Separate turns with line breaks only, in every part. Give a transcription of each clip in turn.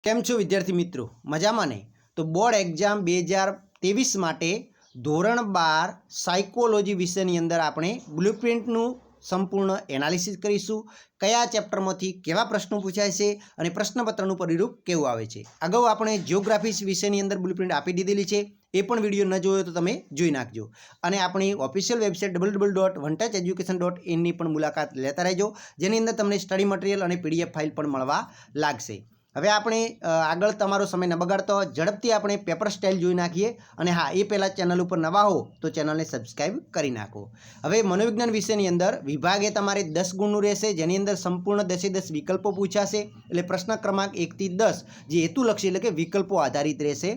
केम छो विद्यार्थी मित्रों मजामां ने। तो बोर्ड एक्जाम 2023 माटे धोरण 12 साइकोलॉजी विषयनी अंदर आपणे ब्लूप्रिंटनुं संपूर्ण एनालिसिस करीशुं। कया चेप्टरमांथी केवा प्रश्नो पूछाय छे अने प्रश्नपत्रनुं परिरूप केवुं आवे छे। अगाऊ आपणे जियोग्राफी विषयनी अंदर ब्लूप्रिंट आपी दीधेली छे, ए पण विडियो न जोयो तो तमे जोई नाखजो। अने आपणी ऑफिशियल वेबसाइट www.onetoucheducation.in ની પણ મુલાકાત લેતા રહેજો, જેની અંદર તમને સ્ટડી મટીરિયલ અને પીડીએફ ફાઇલ પણ મળવા લાગશે। હવે આપણે આગળ તમારો સમય ન બગાડતો ઝડપથી આપણે પેપર સ્ટાઇલ જોઈ નાખીએ। અને હા, એ પહેલાં ચેનલ ઉપર નવા હો તો ચેનલને સબસ્ક્રાઈબ કરી નાખો। હવે મનોવિજ્ઞાન વિષયની અંદર વિભાગે તમારે 10 ગુણનું રહેશે, જેની અંદર સંપૂર્ણ 10 વિકલ્પો પૂછાશે। એટલે પ્રશ્ન ક્રમાંક 1 થી 10 જે હેતુલક્ષી એટલે કે વિકલ્પો આધારિત રહેશે।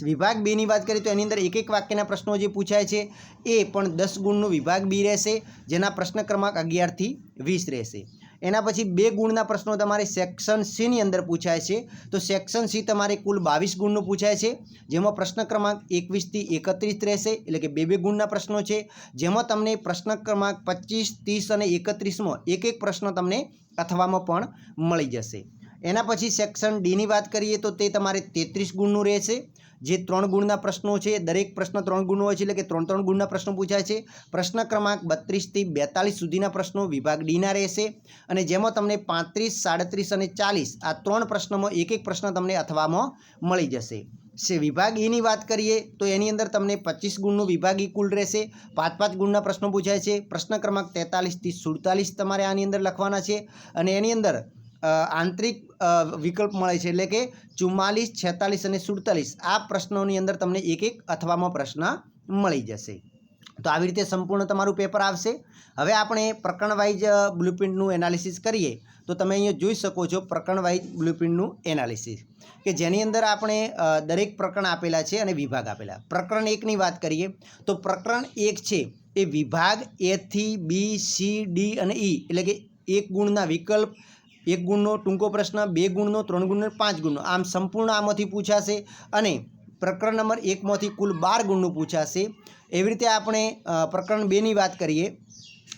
વિભાગ 2 ની વાત કરીએ તો એની અંદર એક વાક્યના પ્રશ્નો જે પૂછાય છે એ પણ 10 ગુણનું વિભાગ 2 રહેશે, જેના પ્રશ્ન ક્રમાંક 11 થી 20 રહેશે। एना पछी 2 गुणना प्रश्नों तमारे सेक्शन सी नी अंदर पूछाय छे। तो सेक्शन सी तमारे कुल 22 गुणनुं पूछाय छे, जेमां प्रश्न क्रमांक 21 थी 31 रहेशे, एटले के 2 गुणना प्रश्नों छे, जेमां तमने प्रश्न क्रमांक 25, 30 अने 31 मां एक प्रश्न तमने अथवामां पण मळी जशे। एना पछी सेक्शन डी नी बात करिए तो ते तमारे 33 गुणनुं रहेशे, जे 3 गुणना प्रश्नों छे। दरेक प्रश्न 3 गुणनो होय छे, એટલે કે 3 गुणना प्रश्नो पूछाय छे। प्रश्न क्रमांक 32 થી 42 सुधीना प्रश्नों विभाग डी ना रहेशे, અને જેમાં તમને 35, 37 અને 40 આ 3 પ્રશ્નોમાં એક પ્રશ્ન તમને અથવામાં મળી જશે। વિભાગ એ ની વાત કરીએ તો એની અંદર તમને 25 ગુણનું વિભાગી કુલ રહેશે। 5 ગુણના પ્રશ્નો પૂછાય છે। પ્રશ્ન ક્રમાંક 43 થી 47 તમારે આની અંદર લખવાના છે, અને એની અંદર आंतरिक विकल्प मळे छे, એટલે કે 44, 46 અને 47 आ प्रश्नोनी अंदर तमने एक अथवामां प्रश्न मळी जशे। तो आ रीते संपूर्ण तमारुं पेपर आवशे। हवे आपणे प्रकरण वाइज ब्लूप्रिंटनुं एनालिसिस करीए तो तमे अहींया जोई शको छो प्रकरण वाइज ब्लूप्रिंटनुं एनालिसिस के जेनी अंदर आपणे दरेक प्रकरण आपेला छे अने विभाग आपेला। प्रकरण 1 ની વાત કરીએ तो प्रकरण 1 छे ए विभाग ए थी बी सी डी अने ई એટલે કે 1 गुणना विकल्प, 1 गुणनो टूंको प्रश्न, 2 गुणनो, 3 गुणनो, 5 गुणनो आम संपूर्ण आमांथी पूछाशे। अने प्रकरण नंबर 1 मांथी कुल 12 गुणनुं पूछाशे। एवी रीते आपणे प्रकरण 2 ની વાત કરીए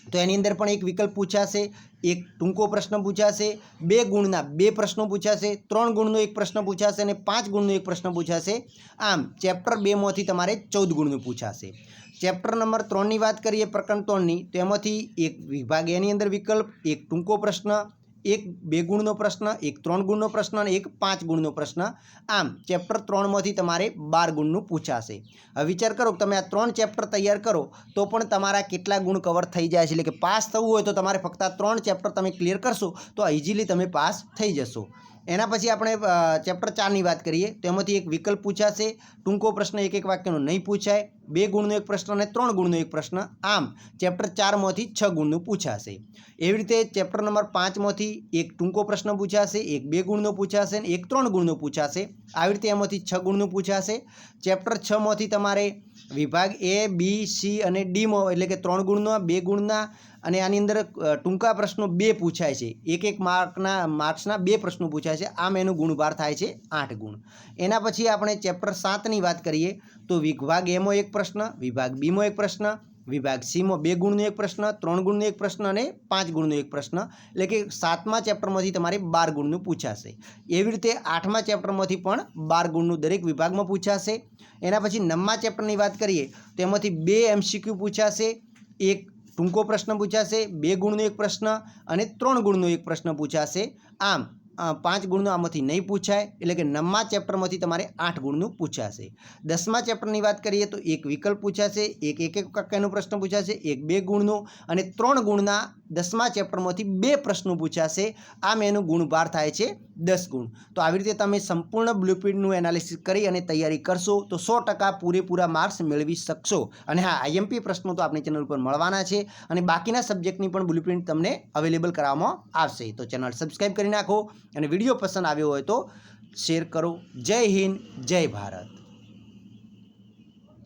तो एनी अंदर पण एक विकल्प पूछाशे, 1 टूंको प्रश्न पूछाशे, 2 गुणना 2 प्रश्नों पूछाशे, 3 गुणनो 1 प्रश्न पूछाशे अने 5 गुणनो 1 प्रश्न पूछाशे। आम चेप्टर 2 मांथी तमारे 14 गुणनुं पूछाशे। चेप्टर नंबर 3 ની વાત કરીએ प्रकरण 3 ની तो एमांथी एक विभाग एनी अंदर विकल्प, 1 टूंको प्रश्न, 1 2 गुणनो प्रश्न, 1 3 गुणनो प्रश्न और 1 5 गुणनो प्रश्न। आम चेप्टर 3 मांथी तमारे 12 गुणनुं पूछाशे। हवे विचार करो कि तमे आ 3 चेप्टर तैयार करो तो पण तमारा केटला गुण कवर थई जाय छे। એટલે કે पास थवुं होय तो तमारे फक्त आ 3 चेप्टर तमे क्लियर करशो तो इजीली तमे पास थई जशो। एना पछी आपणे चेप्टर 4 ની વાત કરીએ तो एमांथी एक विकल्प पूछाशे, टूंको प्रश्न 1 वाक्यनो नहीं पूछाय, 2 गुणनो 1 प्रश्न और 3 गुणनो 1 प्रश्न। आम चेप्टर 4 मांथी 6 गुणनुं पूछाशे। एवी रीते चेप्टर नंबर 5 मांथी 1 टूंको प्रश्न पूछाशे, 1 2 गुणनो पूछाशे और 1 3 गुणनो पूछाशे। આવી રીતે એમાંથી 6 ગુણનું પૂછાશે। ચેપ્ટર 6 માંથી તમારે વિભાગ એ બી સી અને ડી માં એટલે કે 3 ગુણના 2 ગુણના અને આની અંદર ટૂંકા પ્રશ્નો 2 પૂછાય છે। એક માર્ક્સના 2 પ્રશ્નો પૂછાય છે। આમ એનું ગુણભાર થાય છે 8 ગુણ। એના પછી આપણે ચેપ્ટર 7 ની વાત કરીએ તો વિભાગ એ માં 1 પ્રશ્ન, વિભાગ બી માં 1 પ્રશ્ન, विभाग सी में 2 गुणनो 1 प्रश्न, 3 गुणनो 1 प्रश्न और 5 गुणनो 1 प्रश्न। એટલે કે 7મા ચેપ્ટરમાંથી તમારે 12 ગુણનું પૂછાશે। એવી રીતે 8મા ચેપ્ટરમાંથી પણ 12 ગુણનું દરેક વિભાગમાં પૂછાશે। એના પછી 9મા ચેપ્ટરની વાત કરીએ તો એમાંથી 2 MCQ પૂછાશે, 1 ટૂંકો પ્રશ્ન પૂછાશે, 2 ગુણનો 1 પ્રશ્ન અને 3 ગુણનો 1 પ્રશ્ન પૂછાશે। આમ 5 गुणनो आमांथी नहीं पूछाय એટલે કે 9મા चेप्टरमांथी तमारे 8 गुणनुं पूछाशे। 10મા चेप्टरनी बात करिए तो एक विकल्प पूछाशे, एक वाक्यनो प्रश्न पूछाशे, 1 2 गुणनो અને 3 गुणना 10મા चेप्टरमांथी 2 प्रश्नो पूछाशे। आम एनुं गुणभार थाय छे 10 गुण। तो આવી રીતે તમે સંપૂર્ણ બ્લુપ્રિન્ટનું એનાલિસિસ કરી અને તૈયારી કરશો તો 100% પૂરેપૂરા માર્ક્સ મેળવી શકશો। અને હા, આઈએમપી પ્રશ્નો તો આપણી ચેનલ પર મળવાના છે અને બાકીના સબ્જેક્ટની પણ બ્લુપ્રિન્ટ તમને અવેલેબલ કરવામાં આવશે। તો ચેનલ સબસ્ક્રાઇબ કરી નાખો અને વિડીયો પસંદ આવ્યો હોય તો શેર કરો। જય હિન્દ, જય ભારત।